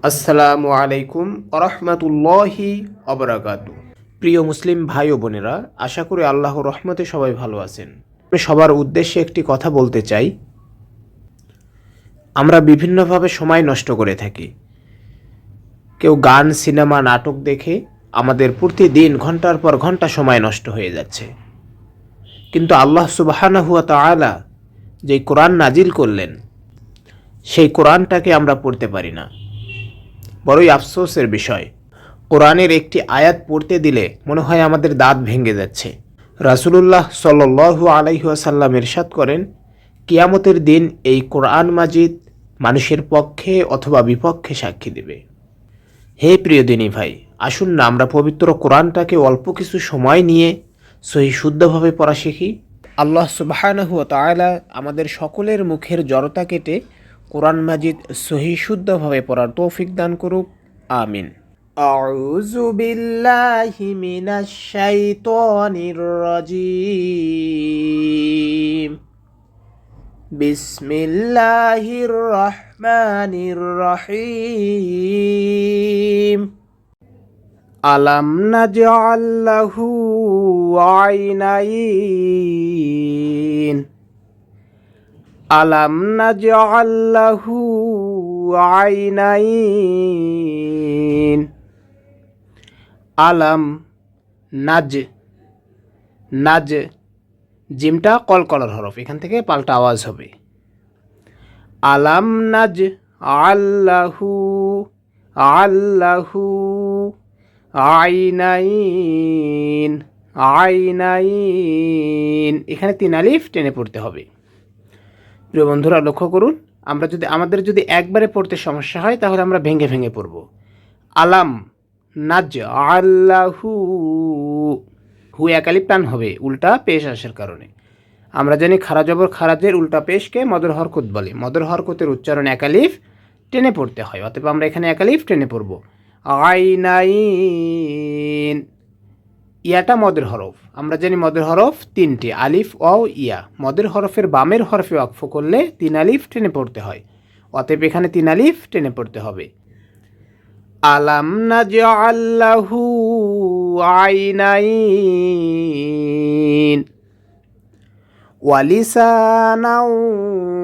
আসসালামু আলাইকুম রহমতুল্লাহি অবরাকাতু। প্রিয় মুসলিম ভাই ও বোনেরা, আশা করি আল্লাহর রহমতে সবাই ভালো আছেন। আমি সবার উদ্দেশ্যে একটি কথা বলতে চাই। আমরা বিভিন্নভাবে সময় নষ্ট করে থাকি। কেউ গান, সিনেমা, নাটক দেখে আমাদের প্রতিদিন ঘন্টার পর ঘন্টা সময় নষ্ট হয়ে যাচ্ছে। কিন্তু আল্লাহ সুবহানাহু ওয়া তাআলা যে কোরআন নাজিল করলেন, সেই কোরআনটাকে আমরা পড়তে পারি না। বড়ই আফসোসের বিষয়। কোরআনের একটি আয়াত পড়তে দিলে মনে হয় আমাদের দাঁত ভেঙে যাচ্ছে। রাসূলুল্লাহ সাল্লাল্লাহু আলাইহি ওয়াসাল্লাম ইরশাদ করেন, কিয়ামতের দিন এই কোরআন মাজিদ মানুষের পক্ষে অথবা বিপক্ষে সাক্ষী দেবে। হে প্রিয় দিনী ভাই, আসুন না আমরা পবিত্র কোরআনটাকে অল্প কিছু সময় নিয়ে সহি শুদ্ধভাবে পড়া শিখি। আল্লাহ সুবহানাহু ওয়া তাআলা আমাদের সকলের মুখের জড়তা কেটে কোরআন মাজিদ সহি শুদ্ধভাবে পড়ার তৌফিক দান করুক, আমিন। আউযু বিল্লাহি মিনাশ শাইতানির রাজীম। বিসমিল্লাহির রহমানির রহিম। আলাম নাজআল লাহু আইনাইন। আলাম নাজআল লাহু আইনাইন। আলাম নাজ নাজ জিমটা কলকলার হরফ, এখান থেকে পাল্টা আওয়াজ হবে। আলাম নাজ আল্লাহু আল্লাহু আইনাইন আইনাইন, এখানে 3 আলিফ টেনে পড়তে হবে। প্রিয় বন্ধুরা, লক্ষ্য করুন, আমাদের যদি একবারে পড়তে সমস্যা হয় তাহলে আমরা ভেঙে ভেঙে পড়ব। আলাম নাজ আল্লাহু, হু এক আলিফ টান হবে উল্টা পেশ আসার কারণে। আমরা জানি খারা জবর খারাজের উল্টা পেশকে মদর হরকত বলে। মদর হরকতের উচ্চারণ এক আলিফ টেনে পড়তে হয়, অতএব আমরা এখানে এক আলিফ টেনে পড়ব। আইনাইন, ইয়াটা মদের হরফ। আমরা জানি মদের হরফ 3টি, আলিফ, ওয়াও, ইয়া। মদের হরফের বামের হরফে ওয়াকফ করলে 3 আলিফ টেনে পড়তে হয়, অতএব এখানে 3 আলিফ টেনে পড়তে হবে। আলাম নাজআল লাহু আইনাইন ওয়া লিসানাও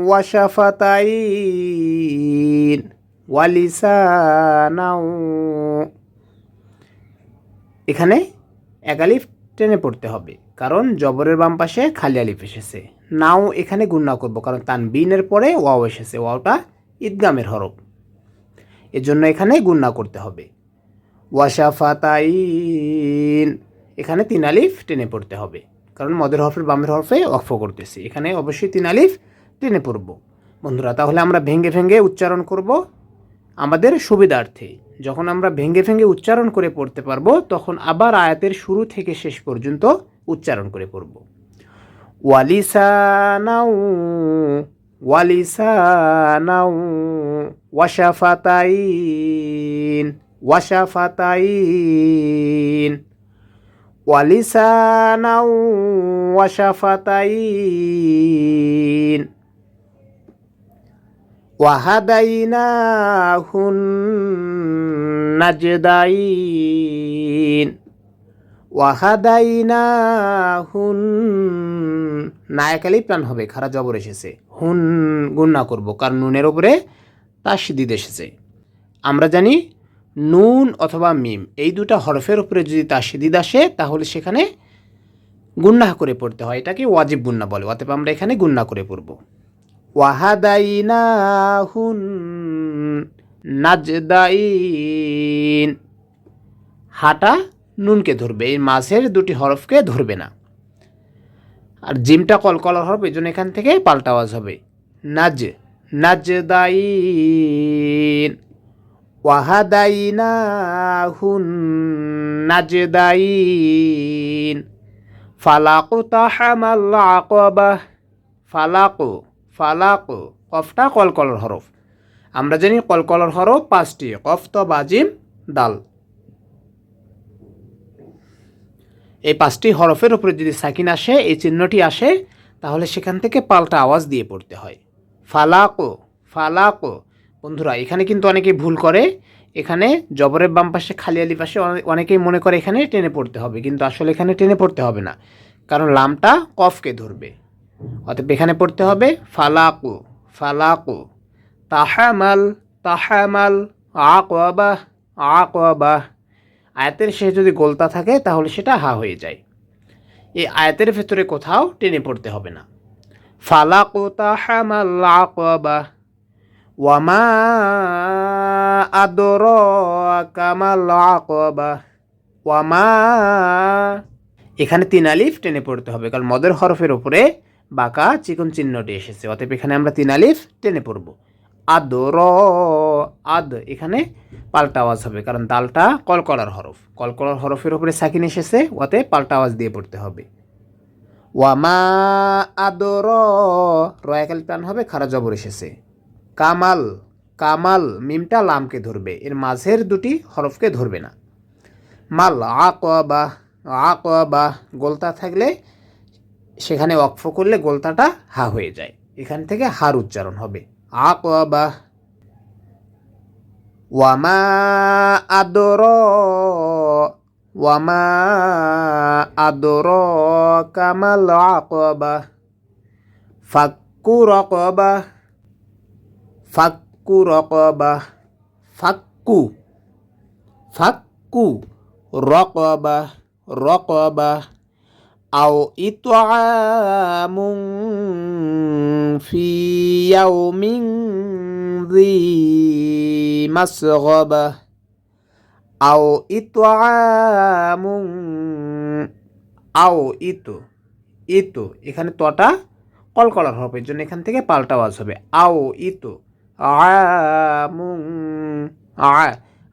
ওয়া শাফাতাইন। ওয়া লিসানাও, এখানে এক আলিফ টেনে পড়তে হবে, কারণ জবরের বাম পাশে খালি আলিফ এসেছে। নাও এখানে গুণনা করব, কারণ তানবিনের পরে ওয়াও এসেছে, ওয়াওটা ইদগামের হরফ, এজন্য এখানে গুণনা করতে হবে। ওয়াশাফাতাইন, এখানে 3 আলিফ টেনে পড়তে হবে, কারণ মদের হরফের বামের হরফে ওয়াকফ করতেছি, এখানে অবশ্যই 3 আলিফ টেনে পড়ব। বন্ধুরা, তাহলে আমরা ভেঙে ভেঙে উচ্চারণ করব আমাদের সুবিধার্থে। যখন আমরা ভেঙে ভেঙে উচ্চারণ করে পড়তে পারবো, তখন আবার আয়াতের শুরু থেকে শেষ পর্যন্ত উচ্চারণ করে পড়ব। ওয়ালিসানাউ ওয়ালিসানাউ ওয়াশাফাতাইন ওয়াশাফাতাইন। ওয়ালিসানাউ ওয়াশাফাতাইন। ওয়াহাদাইনাহুন নাজদাইন। ওয়াহাদাইনাহুন, না এক আলিফ টান হবে, খারা জবর এসেছে। হুন গুণনা করব, কারণ নুনের উপরে তাসদীদ এসেছে। আমরা জানি নুন অথবা মিম এই দুটা হরফের উপরে যদি তাসদীদ আসে তাহলে সেখানে গুণনা করে পড়তে হয়, এটাকে ওয়াজিব গুণনা বলে, অতএব আমরা এখানে গুণনা করে পড়ব। ওয়াহাদাইনাহুন নাজদাইন, হাটা নুনকে ধরবে, এই মাঝের দুটি হরফকে ধরবে না। আর জিমটা কলকলার হরফ, এই জন্য এখান থেকে পাল্টা আওয়াজ হবে। নাজ নাজদাইন। ওয়াহাদাইনাহুন নাজদাইন। ফালাকুতাহামাল আকাবাহ। ফালাকু ফালাকু, কফটা কলকলার হরফ। আমরা জানি কলকলার হরফ 5টি, কফ, ত, বা, জিম, দাল। এই 5টি হরফের উপরে যদি সাকিন আসে, এই চিহ্নটি আসে, তাহলে সেখান থেকে পাল্টা আওয়াজ দিয়ে পড়তে হয়। ফালাকু ফালাকু। বন্ধুরা এখানে কিন্তু অনেকেই ভুল করে, এখানে জবরের বাম পাশে খালি আলিফ পাশে অনেকেই মনে করে এখানে টেনে পড়তে হবে, কিন্তু আসলে এখানে টেনে পড়তে হবে না, কারণ লামটা কফকে ধরবে। অতএব এখানে পড়তে হবে ফালাকু, ফালাকু, তাহামাল, তাহামাল, আকওয়াবা, আকওয়াবা। আয়াতের শেষে যদি গোলতা থাকে তাহলে সেটা হা হয়ে যায়। এই আয়াতের ভেতরে কোথাও টেনে পড়তে হবে না। ফালাকু তাহামাল আকওয়াবা, ওয়ামা আদরাকা মাল আকওয়াবা, ওয়ামা। এখানে 3 আলিফ টেনে পড়তে হবে, কারণ মদের হরফের উপরে বাঁকা চিকন চিহ্নটি এসেছে। অতএব এখানে আমরা 3 আলিফ টেনে পড়ব। আদর, আদ এখানে পাল্টা আওয়াজ হবে, কারণ দালটা কলকলার হরফ, কলকলার হরফের উপরে সাকিন এসেছে, অতএব পাল্টা আওয়াজ দিয়ে পড়তে হবে। ওয়ামা আদর, রয়াকাল টান হবে, খারা জবর এসেছে। কামাল, কামাল মিমটা লামকে ধরবে, এর মাঝের দুটি হরফকে ধরবে না। মাল আকওয়াবা, আকওয়াবা গোলতা থাকলে সেখানে ওয়াকফ করলে গোলতাটা হা হয়ে যায়, এখান থেকে হার উচ্চারণ হবে। আকওয়াবা, ওয়ামা আদর, ওয়ামা আদর কামাল আকওয়াবা, ফাক্কু রাকাবা, ফাক্কু রাকাবা, ফাক্কু, ফাক্কু রাকাবা, রাকাবা, আও ইতআমুন ফি ইয়াউমিন যী মাসগাবা, আও ইতআমুন, আও ইতু, ইতু এখানে তটা কলকলার হরফ, এর জন্য এখান থেকে পাল্টা আওয়াজ হবে। আও ইতু, আমুন,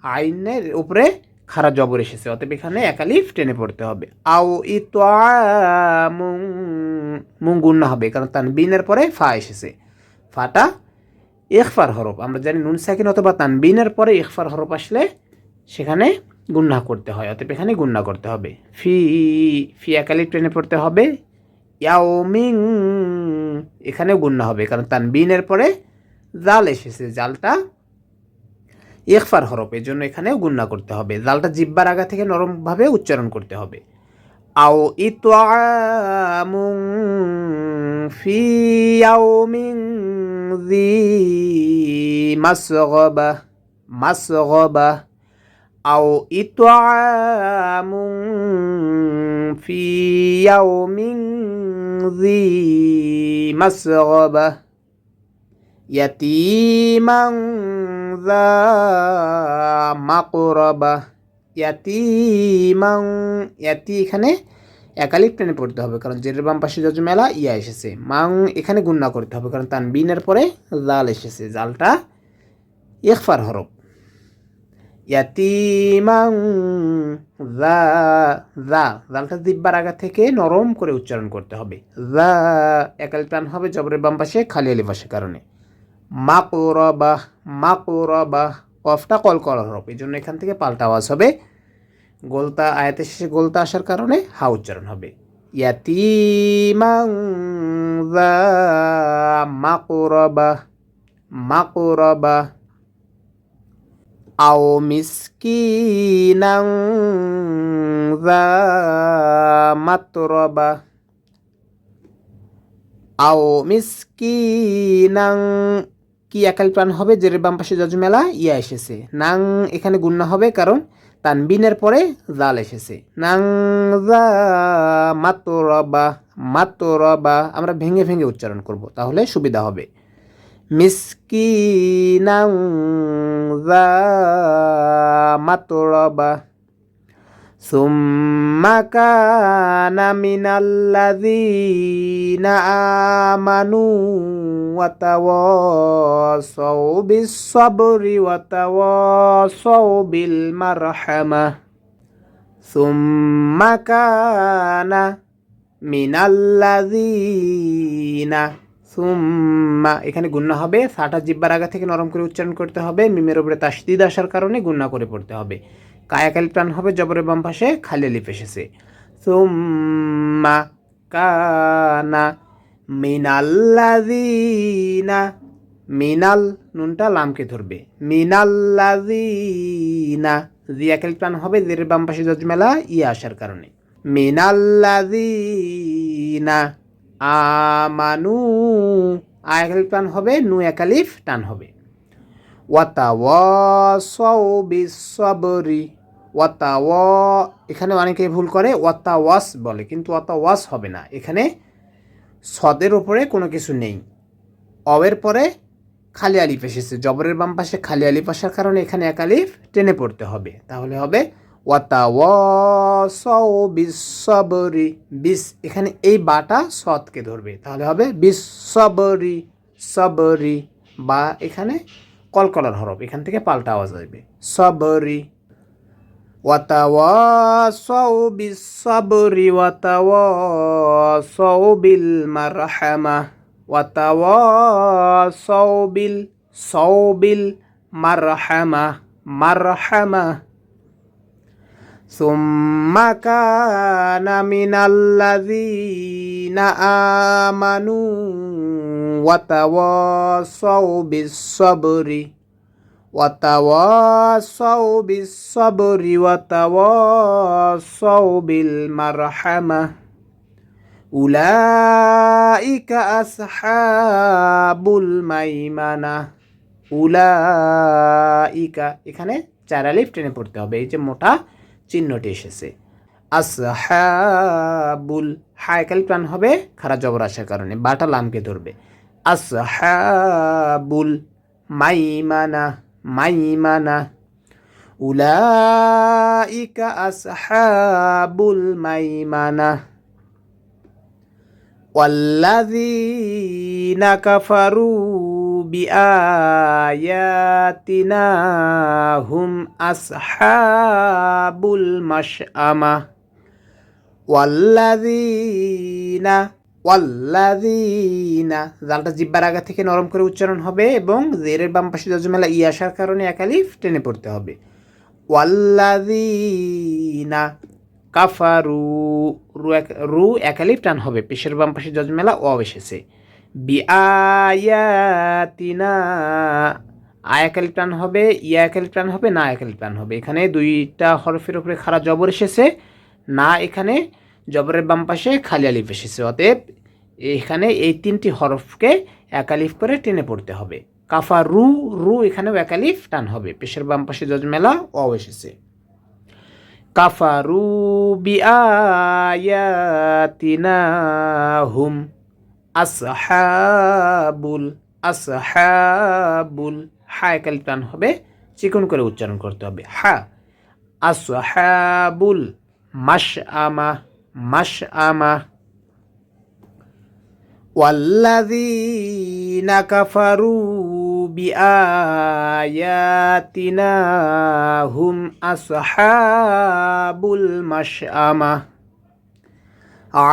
আইনের উপরে খারা জবর এসেছে, অতএব এখানে এক আলিফ টেনে পড়তে হবে। আও ইতআমুন, মুন গুন্না হবে, কারণ তানবিনের পরে ফা এসেছে, ফাটা ইখফার হরফ। আমরা জানি নুন সাকিন অথবা তানবিনের পরে ইখফার হরফ আসলে সেখানে গুন্না করতে হয়, অতএব এখানে গুন্না করতে হবে। ফি, ফি এক আলিফ টেনে পড়তে হবে। ইয়াউমিন এখানেও গুন্না হবে, কারণ তানবিনের পরে জাল এসেছে, জালটা ইখফার হরফ, এর জন্য এখানেও গুন্না করতে হবে। জালটা জিব্বার আগা থেকে নরমভাবে উচ্চারণ করতে হবে। আও ইতআমুন ফি ইয়াউমিন যী মাসগাবা, মাসগাবা, আও ইতআমুন ফি ইয়াউমিন যী মাসগাবা, ইয়াতীমান যা মাকরাবা, ইয়াতীমান, ইয়াতি এখানে এক আলিফ টেনে পড়তে হবে, কারণ জেরের বাম পাশে যজমেলা ইয়া এসেছে। মাং এখানে গুন্না করতে হবে, কারণ তানবিনের পরে জাল এসেছে, জালটা ইখফার হরফ। ইয়াতীমান যা, যা জালটা জিব্বার আগা থেকে নরম করে উচ্চারণ করতে হবে। যা এক আলিফ টান হবে জবরের বাম পাশে খালি আলিফ আসে কারণে। মাকরাবা, মাকরাবা কফটা কলকলার হরফ, এই জন্য এখান থেকে পাল্টা আওয়াজ হবে, গোলতা আয়াতের শেষে গোলতা আসার কারণে হা উচ্চারণ হবে। ইয়াতীমান যা মাকরাবা, মাকরাবা, আও মিসকিনান যা মাতরাবা, আও মিসকিনান, কি একাল প্রাণ হবে, জেরের বাম পাশে যজমেলা ইয়া এসেছে। নাং এখানে গুন্না হবে, কারণ তানবিনের পরে জাল এসেছে। নাং যা মাতরাবা, মাতরাবা আমরা ভেঙে ভেঙে উচ্চারণ করব, তাহলে সুবিধা হবে। মিসকিনান যা মাতরাবা, সুম্মা কানা মিনাল্লাযীনা আমানু ওয়া তাওয়াসাউ বিস-সাবরি ওয়া তাওয়াসাউ বিল মারহামা, সুম্মা কানা মিনাল্লাযীনা, সুম্মা এখানে গুন্না হবে, সাটা জিব্বার আগা থেকে নরম করে উচ্চারণ করতে হবে, মিমের উপরে তাসদিদ আসার কারণে গুন্না করে পড়তে হবে। কায়াক আলিফ টান হবে, জবরের বাম পাশে খালি আলিফ এসেছে। সুম্মা কানা মিনাল্লাযীনা, মিনাল নুনটা লামকে ধরবে, মিনাল্লাযীনা জি একালিফ টান হবে, জেরের বাম পাশে জজমেলা ইয়া আসার কারণে। মিনাল্লাযীনা আমানু আ একালিফ টান হবে, নু একালিফ টান হবে। ওয়াতাওয়াসাউ বিসসবরি, এখানে অনেকেই ভুল করে ওয়াতাওয়াস বলে, কিন্তু ওয়াতাওয়াস হবে না, এখানে সদের উপরে কোনো কিছু নেই, অবের পরে খালি আলিফ এসেছে, জবরের বাম পাশে খালি আলিফ আসার কারণে এখানে এক আলিফ টেনে পড়তে হবে, তাহলে হবে ওয়াতাওয়াসাউ বিসসবরি, বিস এখানে এই বাটা সদকে ধরবে, তাহলে হবে বিসসবরি, সবরি, বা এখানে কলকলার হরফ, এখান থেকে পাল্টা আওয়াজ আসবে, সবরি। ওয়াতাওয়াসাউ বিসসবরি ওয়াতাওয়াসাউ বিল মারহামা, ওয়াতাওয়াসাউ বিল মারহামা, মারহামা। সুম্মা কানা মিনাল্লাযীনা আমানু ওয়াতাওয়াসাউ বিসসবরি, ওয়াতাওয়াসাউ বিসসবরি ওয়াতাওয়াসাউ বিল মারহামা। উলাইকা আসহাবুল মাইমানা, উলাইকা এখানে চার আলিফ টেনে পড়তে হবে, এই যে মোটা চিহ্নটি এসেছে। আসহাবুল হা একালিফ টান হবে খারা জবর আসার কারণে, বাটা লামকে ধরবে, আসহাবুল মাইমানা, মাইমানা। উলাইকা আসহাবুল মাইমানা। ওয়াল্লাযীনা কাফারু বিআয়াতিনা হুম আসহাবুল মাশআমা, ওয়াল্লাযীনা জালটা জিহ্বার আগা থেকে নরম করে উচ্চারণ হবে এবং জেরের বাম পাশে জজমেলা ই আসার কারণে এক আলিফ টেনে পড়তে হবে। ওয়াল্লাযীনা কাফারু, রু এক আলিফ টান হবে, পেশের বাম পাশে জজমেলা ও এসেছে। বিআয়াতিনা আ এক আলিফ টান হবে, ইয়া এক আলিফ টান হবে, না এক আলিফ টান হবে, এখানে দুইটা হরফের উপরে খাড়া জবর এসেছে, না এখানে জবরের বাম পাশে খালি আলিফ এসেছে, অতএব এখানে এই তিনটি হরফকে এক আলিফ করে টেনে পড়তে হবে। কাফারু, রু এখানেও এক আলিফ টান হবে, পেশের বাম পাশে জজমেলা ও এসেছে। কাফারু বিআয়াতিনা হুম আসহাবুল হা একালিফ টান হবে, চিকন করে উচ্চারণ করতে হবে, হা। আসহাবুল মাশআমা, মাশআমা। ওয়াল্লাযীনা কাফারু বিআয়াতিনা হুম আসহাবুল মাশআমা।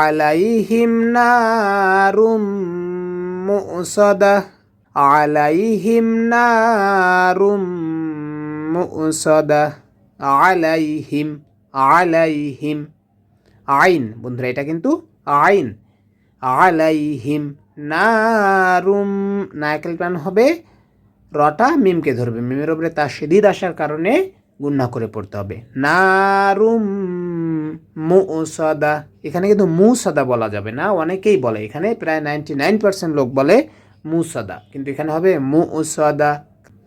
আলাইহিম নারুম মুসাদা, আলাইহিম নারুম মুসাদা, আলাইহিম, আলাইহিম আইন বন্ধুরা, এটা কিন্তু আইন, আলাইহিম নারুম না একালিফ টান হবে, রটা মিমকে ধরবে, মিমের উপরে তাশদীদ আসার কারণে গুণনা করে পড়তে হবে, নারুম মুসাদা। এখানে কিন্তু মুসাদা বলা যাবে না, অনেকেই বলে, এখানে প্রায় 99% লোক বলে মুসাদা, কিন্তু এখানে হবে মুসাদা,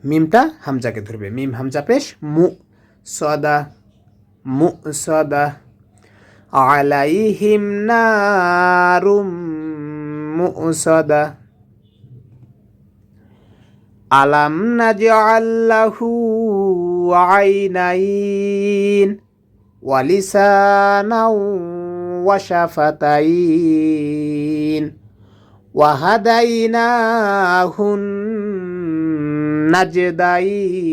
মিমটা হামজাকে ধরবে, মিম হামজা পেশ, মুসাদা, মুসাদা। আলাইহিম নারুম মুসাদা। আলাম নাজআল লাহু আইনাইন ওয়া লিসানাও ওয়া শাফাতাইন ওয়া হাদাইনাহুন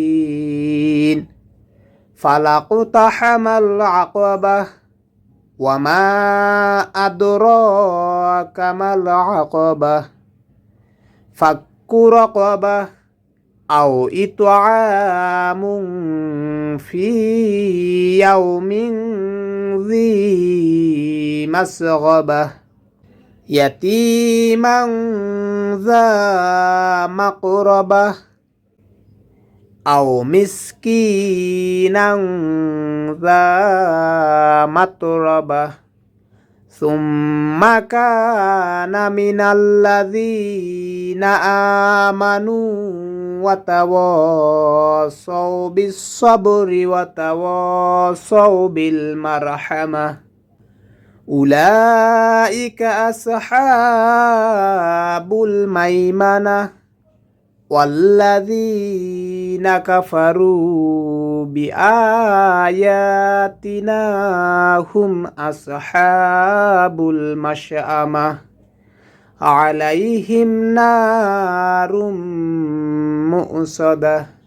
নাজদাইন ফালাকতাহামাল আকাবাহ ওয়া মা আদরাকা মাল আকাবাহ ফাক্কু রাকাবাহ আও ইতআমুন ফি ইয়াউমিন যী মাসগাবাহ ইয়াতীমান যা মাকরাবাহ আও মিসকিনান যা মাতরাবাহ সুম্মা কানা মিনাল্লাযীনা আমানু ওয়া তাওয়াসাউ বিস-সাবরি ওয়া তাওয়াসাউ বিল মারহামাহ উলাইকা আসহাবুল মাইমানাহ ওয়াল্লাযীনা কাফারু বিআয়াতিনা হুম আসহাবুল মাশআমাহ আলাইহিম নারুম মুসাদাহ